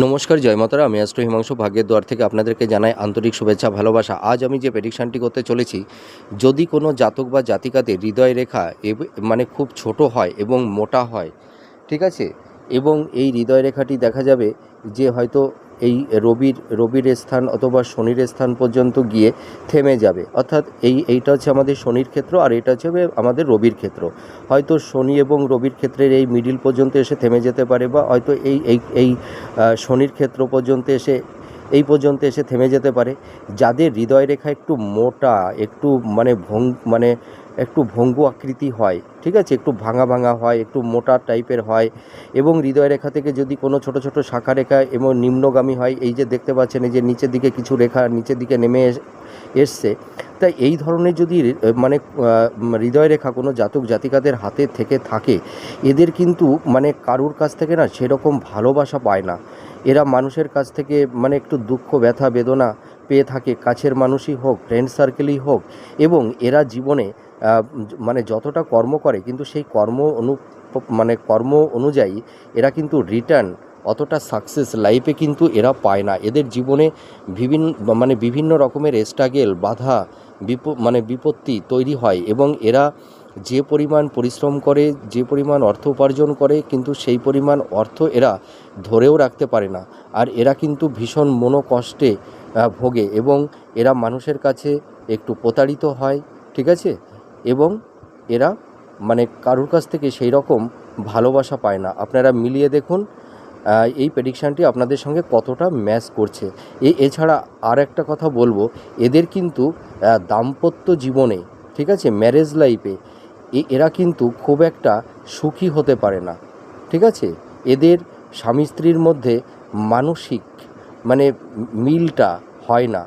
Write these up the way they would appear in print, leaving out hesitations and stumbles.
নমস্কার, জয় মাতারা। আমি অ্যাস্ট্রো হিমাংশু ভাগ্যের দুয়ার থেকে আপনাদেরকে জানাই আন্তরিক শুভেচ্ছা, ভালোবাসা। আজ আমি যে প্রেডিকশানটি করতে চলেছি, যদি কোনো জাতক বা জাতিকাদের হৃদয় রেখা মানে খুব ছোট হয় এবং মোটা হয়, ঠিক আছে, এবং এই হৃদয় রেখাটি দেখা যাবে যে হয়তো এই রবির স্থান অথবা শনির স্থান পর্যন্ত গিয়ে থেমে যাবে। অর্থাৎ এইটা হচ্ছে আমাদের শনির ক্ষেত্র, আর এটা হচ্ছে আমাদের রবির ক্ষেত্র। হয়তো শনি এবং রবির ক্ষেত্রের এই মিডিল পর্যন্ত এসে থেমে যেতে পারে, বা হয়তো এই এই এই শনির ক্ষেত্র পর্যন্ত এসে থেমে যেতে পারে। যাদের হৃদয় রেখা একটু মোটা, একটু মানে একটু ভঙ্গু আকৃতি হয়, ঠিক আছে, একটু ভাঙা ভাঙা হয়, একটু মোটা টাইপের হয়, এবং হৃদয় রেখা থেকে যদি কোনো ছোট ছোট শাখা রেখা এবং নিম্নগামী হয়, এই যে দেখতে পাচ্ছেন এই যে নিচের দিকে কিছু রেখা নিচের দিকে নেমে এসছে, তাই এই ধরনের যদি হৃদয় রেখা কোনো জাতক জাতিকাদের হাতে থেকে থাকে, এদের কিন্তু কারুর কাছ থেকে না সেরকম ভালোবাসা পায় না। এরা মানুষের কাছ থেকে একটু দুঃখ ব্যথা বেদনা পেয়ে থাকে, কাছের মানুষই হোক, ফ্রেন্ড সার্কেলই হোক। এবং এরা জীবনে যতটা কর্ম করে, কিন্তু সেই কর্ম অনুযায়ী এরা কিন্তু রিটার্ন অতটা সাকসেস লাইফে কিন্তু এরা পায় না। এদের জীবনে বিভিন্ন রকমের স্ট্রাগেল, বাধা, বিপত্তি তৈরি হয়, এবং এরা যে পরিমাণ পরিশ্রম করে, যে পরিমাণ অর্থ উপার্জন করে, কিন্তু সেই পরিমাণ অর্থ এরা ধরেও রাখতে পারে না। আর এরা কিন্তু ভীষণ মনোকষ্টে ভোগে, এবং এরা মানুষের কাছে একটু প্রতারিত হয়, ঠিক আছে, এবং এরা কারুর কাছ থেকে সেই রকম ভালোবাসা পায় না। আপনারা মিলিয়ে দেখুন এই প্রেডিকশানটি আপনাদের সঙ্গে কতটা ম্যাচ করছে। এছাড়া আর একটা কথা বলবো, এদের কিন্তু দাম্পত্য জীবনে, ঠিক আছে, ম্যারেজ লাইফে এরা কিন্তু খুব একটা সুখী হতে পারে না, ঠিক আছে। এদের স্বামী স্ত্রীর মধ্যে মানসিক মিলটা হয় না।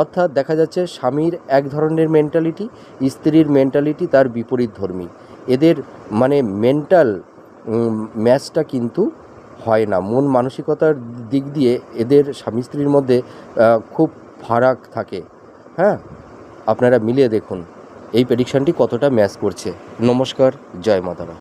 অর্থাৎ দেখা যাচ্ছে স্বামীর এক ধরনের মেন্টালিটি, স্ত্রীর মেন্টালিটি তার বিপরীতধর্মী। এদের মেন্টাল ম্যাচটা কিন্তু হয় না। মন মানসিকতার দিক দিয়ে এদের স্বামী স্ত্রীর মধ্যে খুব ফারাক থাকে। হ্যাঁ, আপনারা মিলিয়ে দেখুন এই প্রেডিকশানটি কতটা ম্যাচ করছে। নমস্কার, জয় মাতারা।